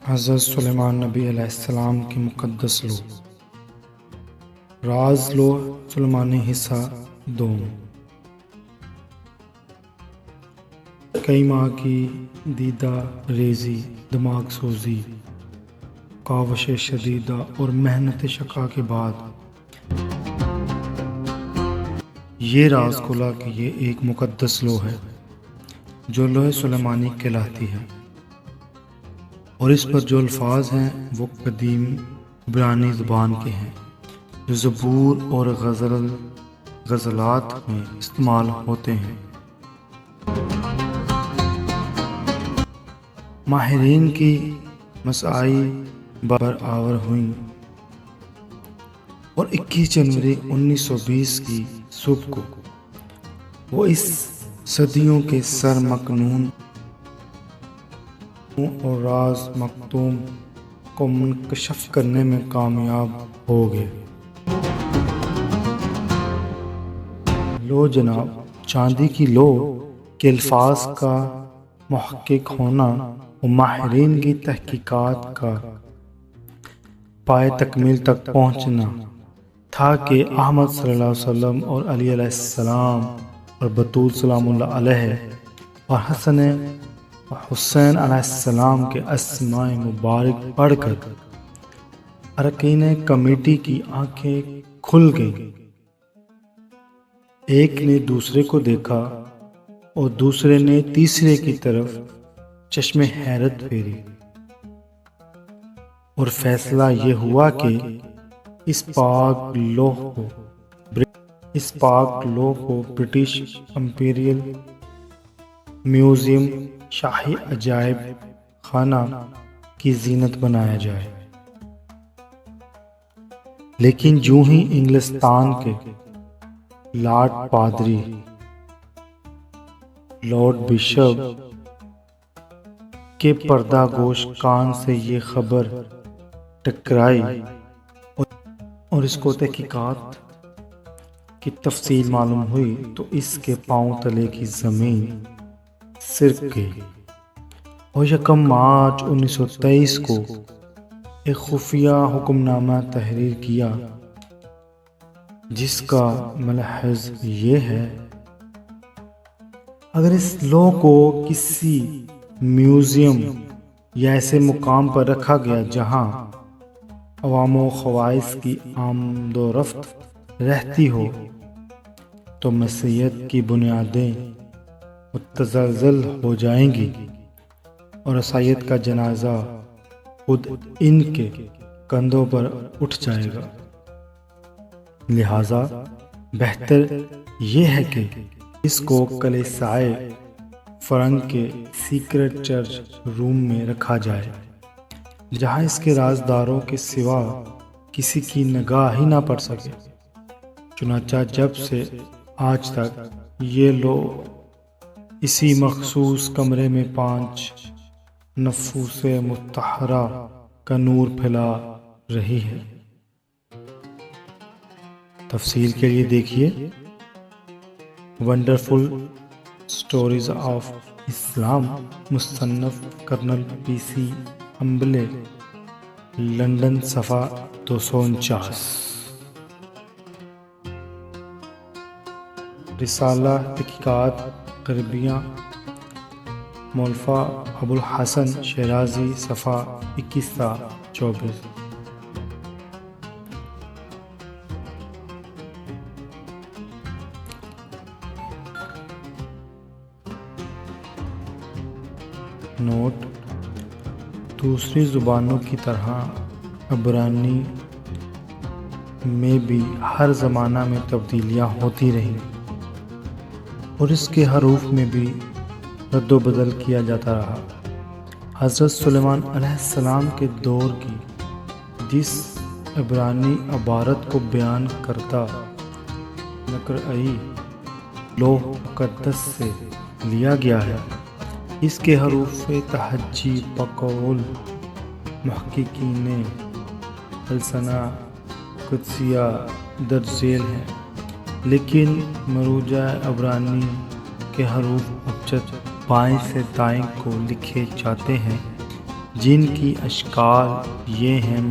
حضرت سلیمان نبی علیہ السلام کی مقدس لوح، راز لوح سلیمانی حصہ دوم۔ کئی ماہ کی دیدہ ریزی، دماغ سوزی، کاوش شدیدہ اور محنت شقا کے بعد یہ راز کھلا کہ یہ ایک مقدس لوح ہے جو لوح سلیمانی کہلاتی ہے، اور اس پر جو الفاظ ہیں وہ قدیم عبرانی زبان کے ہیں جو زبور اور غزلات میں استعمال ہوتے ہیں۔ ماہرین کی مساعی برآور ہوئیں اور 21 جنوری 1920 کی صبح کو وہ اس صدیوں کے سر مکنون اور راز مکتوم کو منکشف کرنے میں کامیاب ہو گئے۔ لو جناب، چاندی کی لو کے الفاظ کا محقق ہونا اور ماہرین کی تحقیقات کا پائے تکمیل تک پہنچنا تھا کہ احمد صلی اللہ علیہ وسلم اور علی علیہ السلام اور بطول سلام اللہ علیہ اور حسن و حسین علیہ السلام کے اسماء مبارک پڑھ کر ارکین کمیٹی کی آنکھیں کھل گئیں۔ ایک نے دوسرے کو دیکھا اور دوسرے نے تیسرے کی طرف چشم حیرت پھیری، اور فیصلہ یہ ہوا کہ اس پاک لوح کو برٹش امپیریل میوزیم شاہی عجائب خانہ کی زینت بنایا جائے۔ لیکن جو ہی انگلستان کے لارڈ پادری لارڈ بشپ کے پردہ گوش کان سے یہ خبر ٹکرائی اور اس کو تحقیقات کی تفصیل معلوم ہوئی تو اس کے پاؤں تلے کی زمین سرک گئی، اور 1 مارچ 1923 کو ایک خفیہ حکم نامہ تحریر کیا جس کا ملحظ یہ ہے: اگر اس لوح کو کسی میوزیم یا ایسے مقام پر رکھا گیا جہاں عوام و خواص کی آمد و رفت رہتی ہو تو مسیحیت کی بنیادیں متزلزل ہو جائیں گی اور عیسائیت کا جنازہ خود ان کے کندھوں پر اٹھ جائے گا۔ لہٰذا بہتر یہ ہے کہ اس کو کلیسائے فرنگ کے سیکرٹ چرچ روم میں رکھا جائے، جہاں اس کے رازداروں کے سوا کسی کی نگاہ ہی نہ پڑ سکے۔ چنانچہ جب سے آج تک یہ لوح اسی مخصوص کمرے میں 5 نفوس مطہرہ کا نور پھیلا رہی ہے۔ تفصیل کے لیے دیکھیے ونڈرفل سٹوریز آف اسلام، مصنف کرنل PC امبلے، لندن، صفحہ 249۔ رسالہ تحقیقات غربیہ، مولفہ ابوالحسن شیرازی، صفحہ 21 تا 24۔ نوٹ: دوسری زبانوں کی طرح عبرانی میں بھی ہر زمانہ میں تبدیلیاں ہوتی رہیں اور اس کے حروف میں بھی رد و بدل کیا جاتا رہا۔ حضرت سلیمان علیہ السلام کے دور کی جس عبرانی عبارت کو بیان کرتا نقرئی لوح مقدس سے لیا گیا ہے، اس کے حروف تہجی بقول محققین السنہ قدسیہ درج ذیل ہیں، لیکن مروجہ عبرانی کے حروف ابجد بائیں سے دائیں کو لکھے جاتے ہیں، جن کی اشکال یہ ہیں